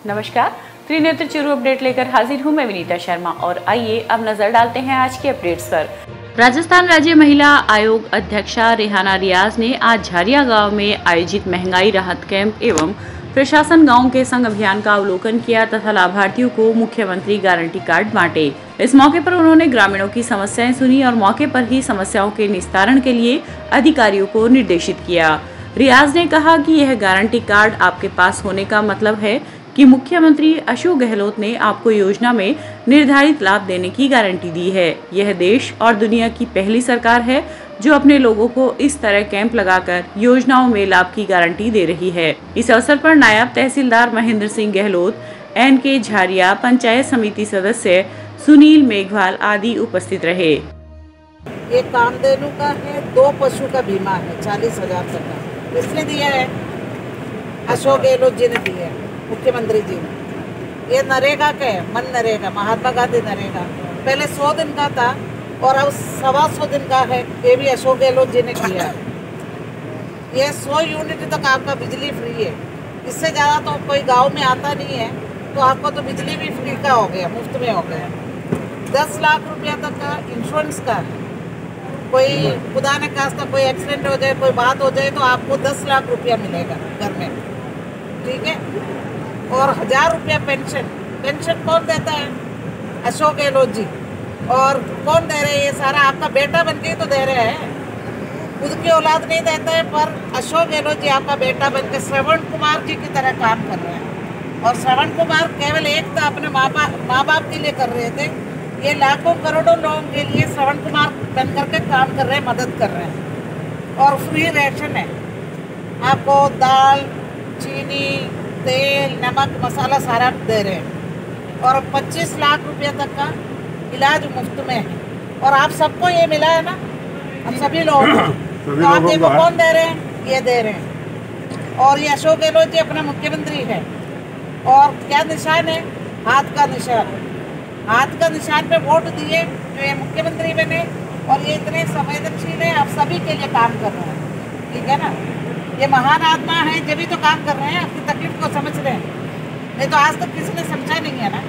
नमस्कार, त्रिनेत्र चूरू अपडेट लेकर हाजिर हूं मैं विनीता शर्मा और आइए अब नजर डालते हैं आज के अपडेट्स पर। राजस्थान राज्य महिला आयोग अध्यक्षा रेहाना रियाज ने आज झारिया गांव में आयोजित महंगाई राहत कैंप एवं प्रशासन गांव के संग अभियान का अवलोकन किया तथा लाभार्थियों को मुख्यमंत्री गारंटी कार्ड बांटे। इस मौके पर उन्होंने ग्रामीणों की समस्याएं सुनी और मौके पर ही समस्याओं के निस्तारण के लिए अधिकारियों को निर्देशित किया। रियाज ने कहा कि यह गारंटी कार्ड आपके पास होने का मतलब है कि मुख्यमंत्री अशोक गहलोत ने आपको योजना में निर्धारित लाभ देने की गारंटी दी है। यह देश और दुनिया की पहली सरकार है जो अपने लोगों को इस तरह कैंप लगाकर योजनाओं में लाभ की गारंटी दे रही है। इस अवसर पर नायब तहसीलदार महेंद्र सिंह गहलोत, NK झारिया, पंचायत समिति सदस्य सुनील मेघवाल आदि उपस्थित रहे। ये कामधेनु का है, 2 पशु का बीमा है 40,000 तक का। किसने दिया है? अशोक गहलोत जी ने दिया है, मुख्यमंत्री जी ने। ये नरेगा का है, मन नरेगा, महात्मा गांधी नरेगा। पहले 100 दिन का था और अब 125 दिन का है। ये भी अशोक गहलोत जी ने किया है। ये 100 यूनिट तक आपका बिजली फ्री है। इससे ज़्यादा तो कोई गांव में आता नहीं है, तो आपको तो बिजली भी फ्री का हो गया, मुफ्त में हो गया। 10 लाख रुपया तक का इंश्योरेंस का है। कोई खुदा ने खास्ता कोई एक्सीडेंट हो जाए, कोई बात हो जाए तो आपको 10 लाख रुपया मिलेगा घर में, ठीक है। और 1000 रुपया पेंशन। पेंशन कौन देता है? अशोक गहलोत जी। और कौन दे रहे हैं? ये सारा आपका बेटा बन के तो दे रहे हैं, खुद की औलाद नहीं देता है, पर अशोक गहलोत जी आपका बेटा बन के श्रवण कुमार जी की तरह काम कर रहे हैं। और श्रवण कुमार केवल एक था, अपने माँ बाप के लिए कर रहे थे। ये लाखों करोड़ों लोगों के लिए श्रवण कुमार बन करके काम कर रहे हैं, मदद कर रहे हैं। और फ्री राशन है, आपको दाल, चीनी, तेल, नमक, मसाला सारा दे रहे हैं। और 25 लाख रुपया तक का इलाज मुफ्त में है। और आप सबको ये मिला है ना, हम सभी लोगों को। तो आप देखो कौन दे रहे हैं? ये दे रहे हैं। और ये अशोक गहलोत जी अपना मुख्यमंत्री है। और क्या निशान है? हाथ का निशान। हाथ का निशान पे वोट दिए जो ये मुख्यमंत्री बने। और ये इतने संवेदनशील है, आप सभी के लिए काम कर रहे हैं, ठीक है ना। ये महान आत्मा है, जब भी तो काम कर रहे हैं, आपकी तकलीफ को समझ रहे हैं। नहीं तो आज तक किसी ने समझा नहीं है ना।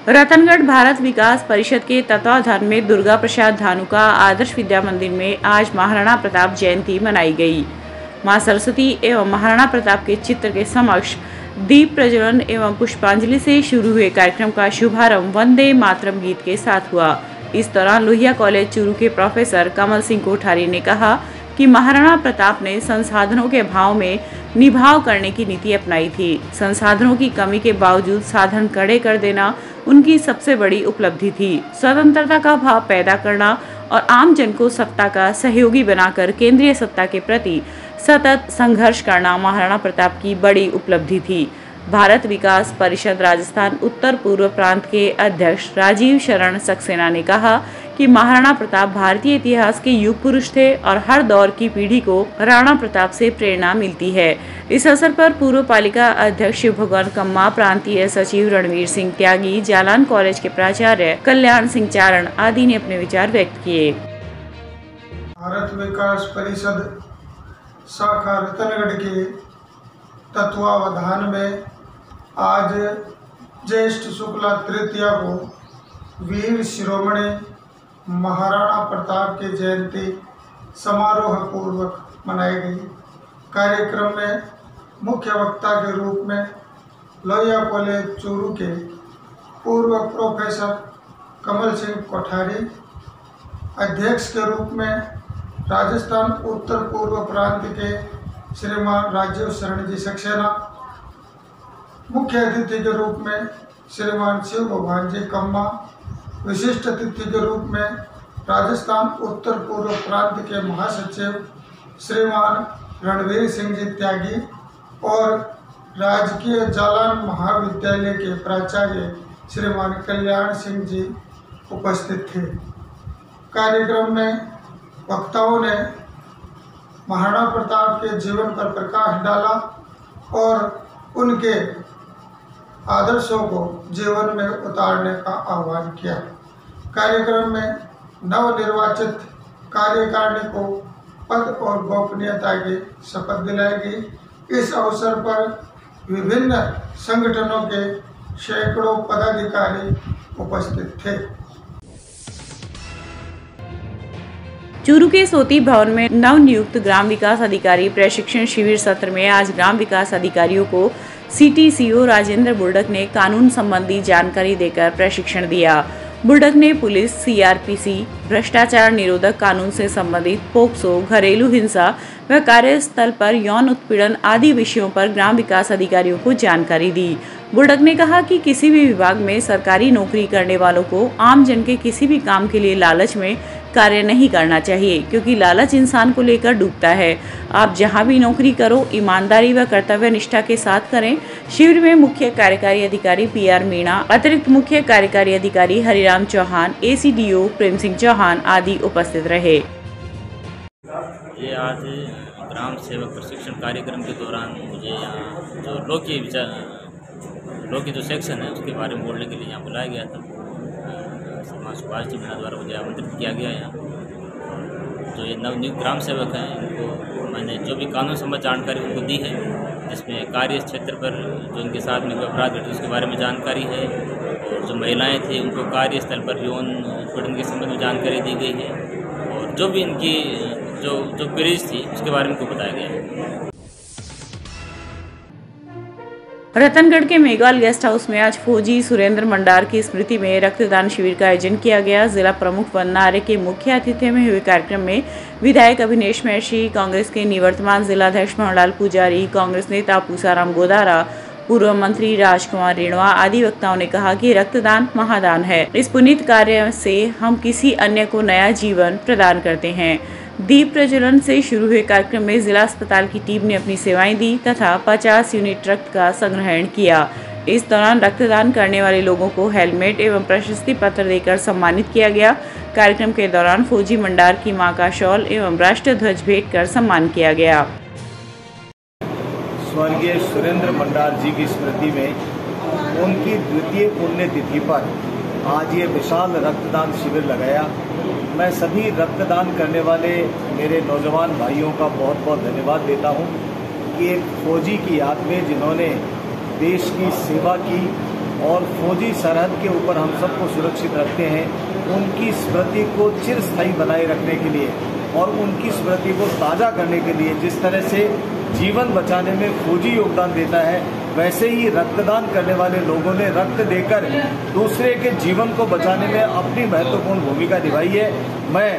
रतनगढ़ भारत विकास परिषद के तत्वाधान में दुर्गा प्रसाद धानुका आदर्श विद्या मंदिर में आज महाराणा प्रताप जयंती मनाई गई। मां सरस्वती एवं महाराणा प्रताप के चित्र के समक्ष दीप प्रज्वलन एवं पुष्पांजलि से शुरू हुए कार्यक्रम का शुभारंभ वंदे मातरम गीत के साथ हुआ। इस दौरान लोहिया कॉलेज चूरू के प्रोफेसर कमल सिंह कोठारी ने कहा कि महाराणा प्रताप ने संसाधनों के अभाव में निभाव करने की नीति अपनाई थी। संसाधनों की कमी के बावजूद साधन खड़े कर देना उनकी सबसे बड़ी उपलब्धि थी। स्वतंत्रता का भाव पैदा करना और आम जन को सत्ता का सहयोगी बनाकर केंद्रीय सत्ता के प्रति सतत संघर्ष करना महाराणा प्रताप की बड़ी उपलब्धि थी। भारत विकास परिषद राजस्थान उत्तर पूर्व प्रांत के अध्यक्ष राजीव शरण सक्सेना ने कहा कि महाराणा प्रताप भारतीय इतिहास के युग पुरुष थे और हर दौर की पीढ़ी को राणा प्रताप से प्रेरणा मिलती है। इस अवसर पर पूर्व पालिका अध्यक्ष शिव भगवान कम्मा, प्रांतीय सचिव रणवीर सिंह त्यागी, जालान कॉलेज के प्राचार्य कल्याण सिंह चारण आदि ने अपने विचार व्यक्त किए। भारत विकास परिषद शाखा रतनगढ़ के तत्वावधान में आज ज्येष्ठ शुक्ला तृतीया को वीर शिरोमणि महाराणा प्रताप की जयंती समारोह पूर्वक मनाई गई। कार्यक्रम में मुख्य वक्ता के रूप में लोहिया कॉलेज चूरू के पूर्व प्रोफेसर कमल सिंह कोठारी, अध्यक्ष के रूप में राजस्थान उत्तर पूर्व प्रांत के श्रीमान राजीव शरण जी सक्सेना, मुख्य अतिथि के रूप में श्रीमान शिव भगवान जी कम्मा, विशिष्ट अतिथि के रूप में राजस्थान उत्तर पूर्व प्रांत के महासचिव श्रीमान रणवीर सिंह जी त्यागी और राजकीय जालान महाविद्यालय के प्राचार्य श्रीमान कल्याण सिंह जी उपस्थित थे। कार्यक्रम में वक्ताओं ने महाराणा प्रताप के जीवन पर प्रकाश डाला और उनके आदर्शों को जीवन में उतारने का आह्वान किया। कार्यक्रम में नवनिर्वाचित कार्यकारिणी को पद और गोपनीयता की शपथ दिलाई गई। इस अवसर पर विभिन्न संगठनों के सैकड़ों पदाधिकारी उपस्थित थे। चूरू के सोती भवन में नवनियुक्त ग्राम विकास अधिकारी प्रशिक्षण शिविर सत्र में आज ग्राम विकास अधिकारियों को CTCO राजेंद्र बुर्डक ने कानून संबंधी जानकारी देकर प्रशिक्षण दिया। बुर्डक ने पुलिस, CRPC, भ्रष्टाचार निरोधक कानून से संबंधित पोक्सो, घरेलू हिंसा व कार्यस्थल पर यौन उत्पीड़न आदि विषयों पर ग्राम विकास अधिकारियों को जानकारी दी। बुर्डक ने कहा कि किसी भी विभाग में सरकारी नौकरी करने वालों को आम जन के किसी भी काम के लिए लालच में कार्य नहीं करना चाहिए, क्योंकि लालच इंसान को लेकर डूबता है। आप जहां भी नौकरी करो, ईमानदारी व कर्तव्य निष्ठा के साथ करें। शिविर में मुख्य कार्यकारी अधिकारी PR मीणा, अतिरिक्त मुख्य कार्यकारी अधिकारी हरिराम चौहान, ACDO प्रेम सिंह चौहान आदि उपस्थित रहे। ये आज ग्राम सेवक प्रशिक्षण कार्यक्रम के दौरान मुझे यहाँ जो लॉ की जो सेक्शन है उसके बारे में बोलने के लिए यहाँ बुलाया गया था। समाज सुभाष जी मीणा द्वारा मुझे आमंत्रित किया गया यहाँ। जो ये नवनियुक्त ग्राम सेवक हैं, इनको मैंने जो भी कानून संबंधी जानकारी उनको दी है, जिसमें कार्य क्षेत्र पर जो इनके साथ में अपराध घटे उसके बारे में जानकारी है, और जो महिलाएं थी उनको कार्यस्थल पर यौन उत्पीड़न के संबंध में जानकारी दी गई है, और जो भी इनकी जो क्वेरीज थी उसके बारे में इनको बताया गया है। रतनगढ़ के मेघवाल गेस्ट हाउस में आज फौजी सुरेंद्र मंडार की स्मृति में रक्तदान शिविर का आयोजन किया गया। जिला प्रमुख वंदना आर्य के मुख्य आतिथ्य में हुए कार्यक्रम में विधायक अभिनेश महर्षि, कांग्रेस के निवर्तमान जिलाध्यक्ष मोहनलाल पुजारी, कांग्रेस नेता पूसाराम गोदारा, पूर्व मंत्री राजकुमार रेणवा आदि वक्ताओं ने कहा कि रक्तदान महादान है। इस पुनीत कार्य से हम किसी अन्य को नया जीवन प्रदान करते हैं। दीप प्रज्वलन से शुरू हुए कार्यक्रम में जिला अस्पताल की टीम ने अपनी सेवाएं दी तथा 50 यूनिट रक्त का संग्रहण किया। इस दौरान रक्तदान करने वाले लोगों को हेलमेट एवं प्रशस्ति पत्र देकर सम्मानित किया गया। कार्यक्रम के दौरान फौजी मंडार की मां का शॉल एवं राष्ट्र ध्वज भेंट कर सम्मान किया गया। स्वर्गीय सुरेंद्र मंडार जी की स्मृति में उनकी द्वितीय पुण्यतिथि पर आज ये विशाल रक्तदान शिविर लगाया। मैं सभी रक्तदान करने वाले मेरे नौजवान भाइयों का बहुत बहुत धन्यवाद देता हूं कि एक फौजी की याद में जिन्होंने देश की सेवा की और फौजी सरहद के ऊपर हम सबको सुरक्षित रखते हैं, उनकी स्मृति को चिरस्थायी बनाए रखने के लिए और उनकी स्मृति को ताज़ा करने के लिए जिस तरह से जीवन बचाने में फौजी योगदान देता है, वैसे ही रक्तदान करने वाले लोगों ने रक्त देकर दूसरे के जीवन को बचाने में अपनी महत्वपूर्ण भूमिका निभाई है। मैं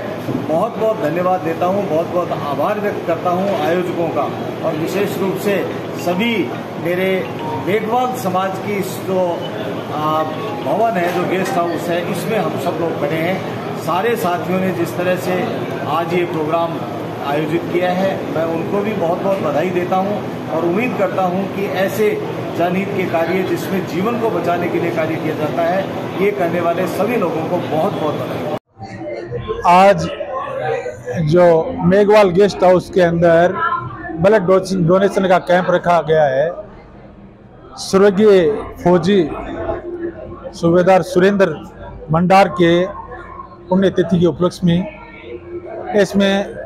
बहुत बहुत धन्यवाद देता हूं, बहुत बहुत आभार व्यक्त करता हूं आयोजकों का, और विशेष रूप से सभी मेरे मेघवाल समाज की जो भवन है, जो गेस्ट हाउस है, इसमें हम सब लोग खड़े हैं। सारे साथियों ने जिस तरह से आज ये प्रोग्राम आयोजित किया है, मैं उनको भी बहुत बहुत बधाई देता हूं और उम्मीद करता हूं कि ऐसे जनहित के कार्य जिसमें जीवन को बचाने के लिए कार्य किया जाता है, ये करने वाले सभी लोगों को बहुत बहुत बधाई। आज जो मेघवाल गेस्ट हाउस के अंदर ब्लड डोनेशन का कैंप रखा गया है, स्वर्गीय फौजी सूबेदार सुरेंद्र मंडार के पुण्यतिथि के उपलक्ष्य में, इसमें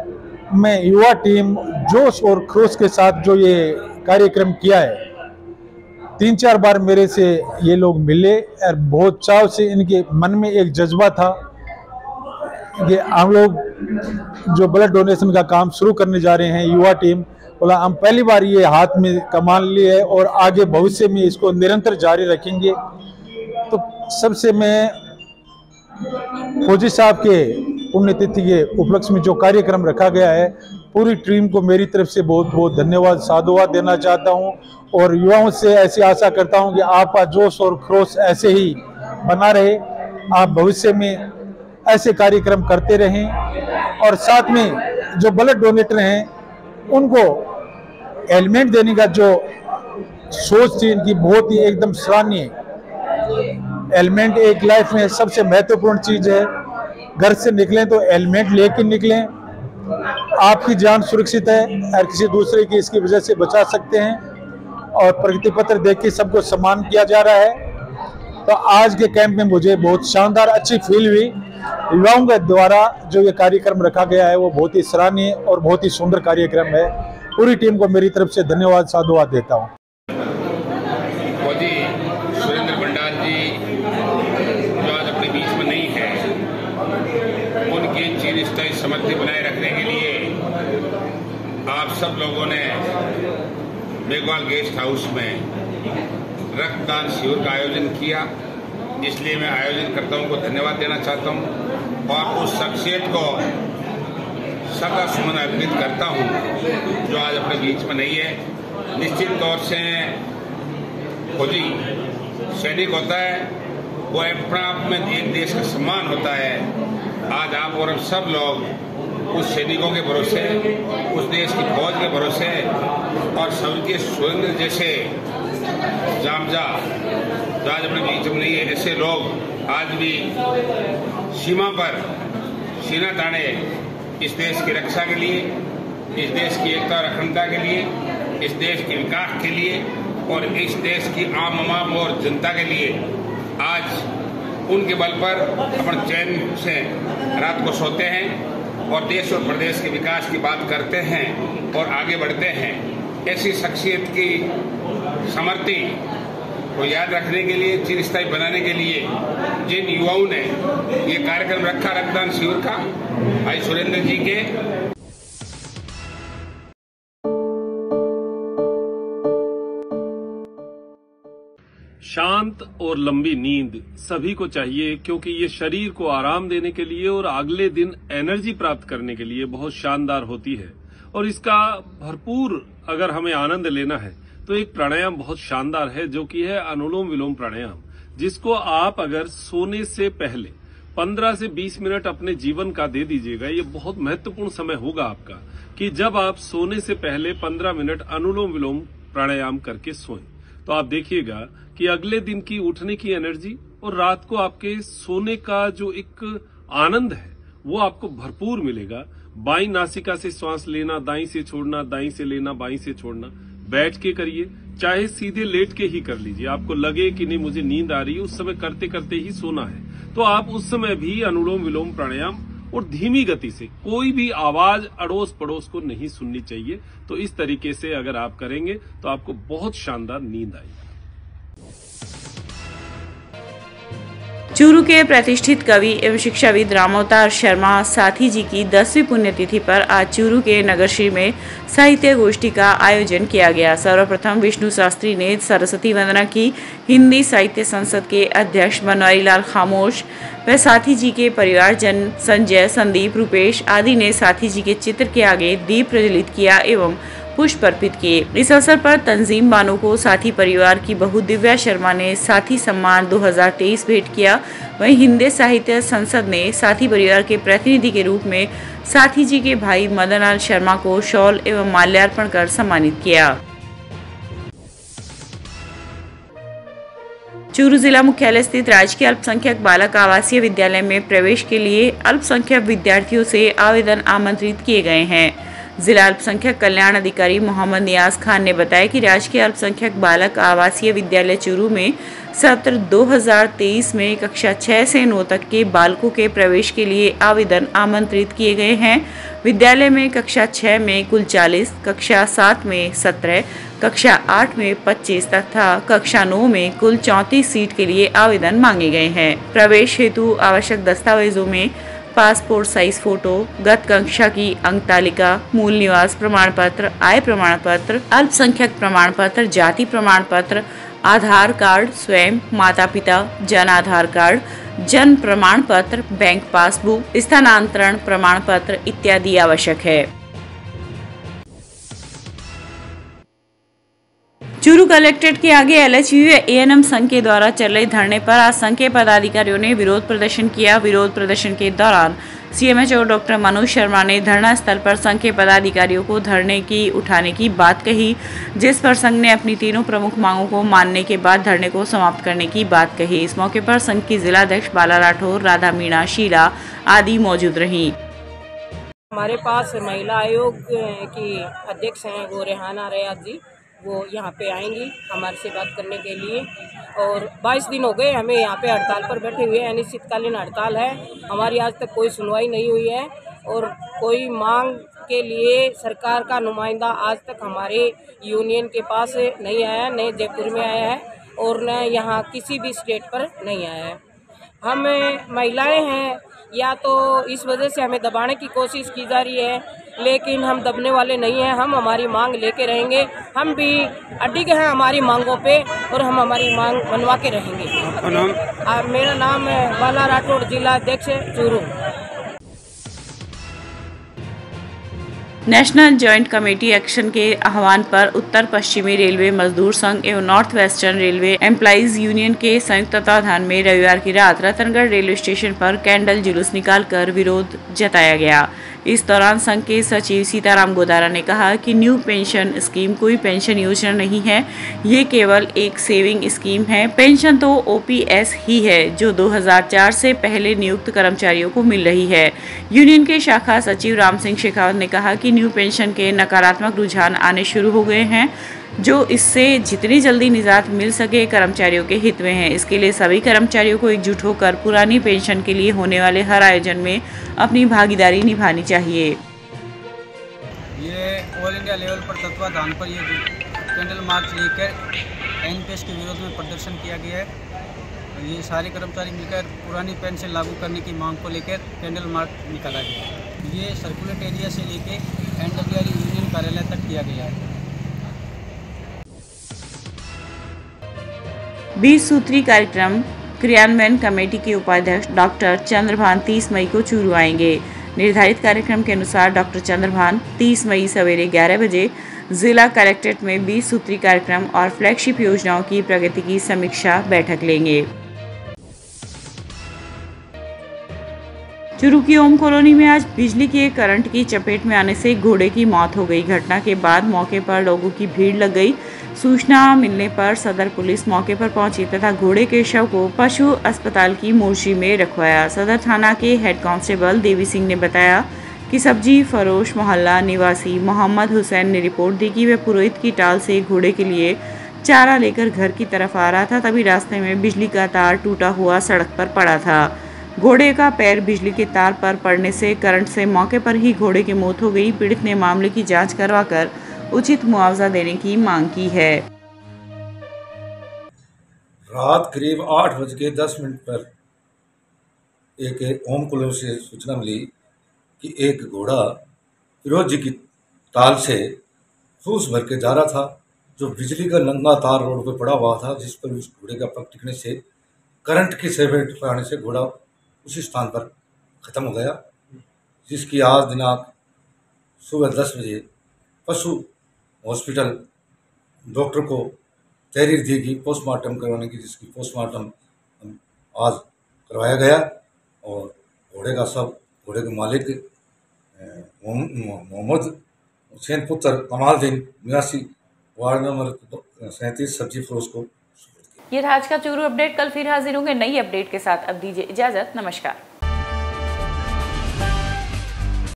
मैं युवा टीम जोश और खरोश के साथ जो ये कार्यक्रम किया है, 3-4 बार मेरे से ये लोग मिले और बहुत चाव से इनके मन में एक जज्बा था कि हम लोग जो ब्लड डोनेशन का काम शुरू करने जा रहे हैं, युवा टीम बोला हम पहली बार ये हाथ में कमान लिए है और आगे भविष्य में इसको निरंतर जारी रखेंगे। तो सबसे मैं फौजी साहब के पुण्यतिथि के उपलक्ष्य में जो कार्यक्रम रखा गया है, पूरी टीम को मेरी तरफ से बहुत बहुत धन्यवाद, साधुवाद देना चाहता हूं और युवाओं से ऐसी आशा करता हूं कि आपका जोश और खरोश ऐसे ही बना रहे, आप भविष्य में ऐसे कार्यक्रम करते रहें। और साथ में जो ब्लड डोनेटर हैं उनको हेलमेट देने का जो सोच थी इनकी बहुत ही एकदम सराहनीय। हेलमेट एक लाइफ में सबसे महत्वपूर्ण चीज है। घर से निकलें तो हेलमेट लेकर निकलें, आपकी जान सुरक्षित है और किसी दूसरे की इसकी वजह से बचा सकते हैं। और प्रगति पत्र देख के सबको सम्मान किया जा रहा है। तो आज के कैंप में मुझे बहुत शानदार अच्छी फील हुई। युवाओं के द्वारा जो ये कार्यक्रम रखा गया है वो बहुत ही सराहनीय और बहुत ही सुंदर कार्यक्रम है। पूरी टीम को मेरी तरफ से धन्यवाद साधुवाद देता हूँ। फौजी सुरेंद्र बंडाल जी जो आज अपने बीच में नहीं है, उनकी चिरस्थायी समृद्धि बनाए रखने के लिए आप सब लोगों ने मेघवाल गेस्ट हाउस में रक्तदान शिविर का आयोजन किया। इसलिए मैं आयोजनकर्ताओं को धन्यवाद देना चाहता हूं और उस शख्सियत को श्रद्धा सुमन अर्पित करता हूं जो आज अपने बीच में नहीं है। निश्चित तौर से फौजी सैनिक होता है, वो अपने आप में एक देश का सम्मान होता है। आज आप और हम सब लोग उस सैनिकों के भरोसे, उस देश की फौज के भरोसे और सबके सुरेंद्र जैसे जामजा जो आज अपने बीच में नहीं है, ऐसे लोग आज भी सीमा पर सीना ताने इस देश की रक्षा के लिए, इस देश की एकता और अखंडता के लिए, इस देश के विकास के लिए और इस देश की आम आवाम और जनता के लिए आज उनके बल पर अपन चैन से रात को सोते हैं और देश और प्रदेश के विकास की बात करते हैं और आगे बढ़ते हैं। ऐसी शख्सियत की समृद्धि को याद रखने के लिए, चिरस्थायी बनाने के लिए जिन युवाओं ने ये कार्यक्रम रखा रक्तदान शिविर का, भाई सुरेंद्र जी के शांत और लंबी नींद सभी को चाहिए, क्योंकि ये शरीर को आराम देने के लिए और अगले दिन एनर्जी प्राप्त करने के लिए बहुत शानदार होती है। और इसका भरपूर अगर हमें आनंद लेना है तो एक प्राणायाम बहुत शानदार है, जो कि है अनुलोम विलोम प्राणायाम, जिसको आप अगर सोने से पहले 15 से 20 मिनट अपने जीवन का दे दीजिएगा। ये बहुत महत्वपूर्ण समय होगा आपका कि जब आप सोने से पहले 15 मिनट अनुलोम विलोम प्राणायाम करके सोएं, तो आप देखिएगा कि अगले दिन की उठने की एनर्जी और रात को आपके सोने का जो एक आनंद है वो आपको भरपूर मिलेगा। बाईं नासिका से श्वास लेना, दाईं से छोड़ना, दाईं से लेना, बाईं से छोड़ना, बैठ के करिए, चाहे सीधे लेट के ही कर लीजिए। आपको लगे कि नहीं मुझे नींद आ रही है, उस समय करते करते ही सोना है, तो आप उस समय भी अनुलोम विलोम प्राणायाम और धीमी गति से, कोई भी आवाज अड़ोस पड़ोस को नहीं सुननी चाहिए। तो इस तरीके से अगर आप करेंगे तो आपको बहुत शानदार नींद आएगी। चूरू के प्रतिष्ठित कवि एवं शिक्षाविद रामावतार शर्मा साथी जी की 10वीं पुण्यतिथि पर आज चूरू के नगरश्री में साहित्य गोष्ठी का आयोजन किया गया। सर्वप्रथम विष्णु शास्त्री ने सरस्वती वंदना की। हिंदी साहित्य संसद के अध्यक्ष बनवारीलाल खामोश व साथी जी के परिवारजन संजय, संदीप, रूपेश आदि ने साथी जी के चित्र के आगे दीप प्रज्वलित किया एवं पुष्प अर्पित किए। इस अवसर पर तंजीम बानो को साथी परिवार की बहू दिव्या शर्मा ने साथी सम्मान 2023 भेंट किया। वहीं हिंदी साहित्य संसद ने साथी परिवार के प्रतिनिधि के रूप में साथी जी के भाई मदनलाल शर्मा को शॉल एवं माल्यार्पण कर सम्मानित किया। चूरू जिला मुख्यालय स्थित राजकीय अल्पसंख्यक बालक आवासीय विद्यालय में प्रवेश के लिए अल्पसंख्यक विद्यार्थियों से आवेदन आमंत्रित किए गए हैं। जिला अल्पसंख्यक कल्याण अधिकारी मोहम्मद नियाज खान ने बताया कि राजकीय अल्पसंख्यक बालक आवासीय विद्यालय चूरू में सत्र 2023 में कक्षा 6 से 9 तक के बालकों के प्रवेश के लिए आवेदन आमंत्रित किए गए हैं। विद्यालय में कक्षा 6 में कुल 40, कक्षा 7 में 17, कक्षा 8 में 25 तथा कक्षा 9 में कुल 34 सीट के लिए आवेदन मांगे गए हैं। प्रवेश हेतु आवश्यक दस्तावेजों में पासपोर्ट साइज फोटो, गत कक्षा की अंक तालिका, मूल निवास प्रमाण पत्र, आय प्रमाण पत्र, अल्पसंख्यक प्रमाण पत्र, जाति प्रमाण पत्र, आधार कार्ड, स्वयं, माता पिता, जन आधार कार्ड, जन्म प्रमाण पत्र, बैंक पासबुक, स्थानांतरण प्रमाण पत्र इत्यादि आवश्यक है। चूरू कलेक्ट्रेट के आगे LHU A&M संघ के द्वारा चल रहे धरने पर आज संघ के पदाधिकारियों ने विरोध प्रदर्शन किया। विरोध प्रदर्शन के दौरान CMHO डॉक्टर मनोज शर्मा ने धरना स्थल पर संघ के पदाधिकारियों को धरने की उठाने की बात कही, जिस पर संघ ने अपनी तीनों प्रमुख मांगों को मानने के बाद धरने को समाप्त करने की बात कही। इस मौके पर संघ की जिलाध्यक्ष बाला राठौर, राधा मीणा, शीला आदि मौजूद रही। हमारे पास महिला आयोग की अध्यक्ष हैं वो रेहाना रियाज जी, वो यहाँ पे आएंगी हमारे से बात करने के लिए। और 22 दिन हो गए हमें यहाँ पे हड़ताल पर बैठे हुए, अनिश्चितकालीन हड़ताल है। हमारी आज तक कोई सुनवाई नहीं हुई है और कोई मांग के लिए सरकार का नुमाइंदा आज तक हमारे यूनियन के पास नहीं आया, न जयपुर में आया है और न यहाँ किसी भी स्टेट पर नहीं आया है। हम महिलाएं हैं, या तो इस वजह से हमें दबाने की कोशिश की जा रही है, लेकिन हम दबने वाले नहीं हैं। हम हमारी मांग लेके रहेंगे, हम भी अडिग हैं हमारी मांगों पे और हम हमारी मांग मनवा के रहेंगे। मेरा नाम है बाला राठौड़, जिला अध्यक्ष Churu. National joint committee action के आह्वान पर उत्तर पश्चिमी रेलवे मजदूर संघ एवं north western railway employees union के संयुक्त तत्वाधान में रविवार की रात रतनगढ़ रेलवे स्टेशन पर कैंडल जुलूस निकालकर विरोध जताया गया। इस दौरान संघ के सचिव सीताराम गोदारा ने कहा कि न्यू पेंशन स्कीम कोई पेंशन योजना नहीं है, ये केवल एक सेविंग स्कीम है। पेंशन तो ओपीएस ही है जो 2004 से पहले नियुक्त कर्मचारियों को मिल रही है। यूनियन के शाखा सचिव राम सिंह शेखावत ने कहा कि न्यू पेंशन के नकारात्मक रुझान आने शुरू हो गए हैं, जो इससे जितनी जल्दी निजात मिल सके कर्मचारियों के हित में है। इसके लिए सभी कर्मचारियों को एकजुट होकर पुरानी पेंशन के लिए होने वाले हर आयोजन में अपनी भागीदारी निभानी चाहिए। ये ऑल इंडिया लेवल पर तत्वाधान पर ये कैंडल मार्च लेकर एनपीएस के विरोध में प्रदर्शन किया गया है। ये सारे कर्मचारी मिलकर पुरानी पेंशन लागू करने की मांग को लेकर कैंडल मार्च निकाला गया। ये सर्कुलेट एरिया से लेकर एनडब्ल्यूआर यूनियन कार्यालय तक किया गया है। 20 सूत्री कार्यक्रम क्रियान्वयन कमेटी के उपाध्यक्ष डॉक्टर चंद्रभान 30 मई को चूरू आएंगे। निर्धारित कार्यक्रम के अनुसार डॉक्टर चंद्रभान 30 मई सवेरे 11 बजे जिला कलेक्ट्रेट में 20 सूत्री कार्यक्रम और फ्लैगशिप योजनाओं की प्रगति की समीक्षा बैठक लेंगे। चूरू की ओम कॉलोनी में आज बिजली के करंट की चपेट में आने से घोड़े की मौत हो गई। घटना के बाद मौके पर लोगों की भीड़ लग गई। सूचना मिलने पर सदर पुलिस मौके पर पहुंची तथा घोड़े के शव को पशु अस्पताल की मोर्ची में रखवाया। सदर थाना के हेड कांस्टेबल देवी सिंह ने बताया कि सब्जी फरोश मोहल्ला निवासी मोहम्मद हुसैन ने रिपोर्ट दी कि वह पुरोहित की टाल से घोड़े के लिए चारा लेकर घर की तरफ आ रहा था, तभी रास्ते में बिजली का तार टूटा हुआ सड़क पर पड़ा था। घोड़े का पैर बिजली के तार पर पड़ने से करंट से मौके पर ही घोड़े की मौत हो गई। पीड़ित ने मामले की जांच करवाकर उचित मुआवजा देने की मांग की है। रात करीब 8:10 पर एक ओम कॉलोनी से सूचना मिली कि एक घोड़ा फिरोज जी की ताल से फूस भर के जा रहा था, जो बिजली का नंगा तार रोड पर पड़ा हुआ था, जिस पर उस घोड़े का पग टिकने से करंट की चपेट में आने से घोड़ा उसी स्थान पर खत्म हो गया, जिसकी आज दिनांक सुबह 10 बजे पशु हॉस्पिटल डॉक्टर को तहरीर दी गई पोस्टमार्टम करवाने की, जिसकी पोस्टमार्टम आज करवाया गया और घोड़े का शव घोड़े के मालिक मोहम्मद हुसैन पुत्र कमालदीन निवासी वार्ड नंबर 37 सब्जी फरोश को। ये था आज का चूरू अपडेट। कल फिर हाजिर होंगे नई अपडेट के साथ। अब दीजिए इजाजत, नमस्कार।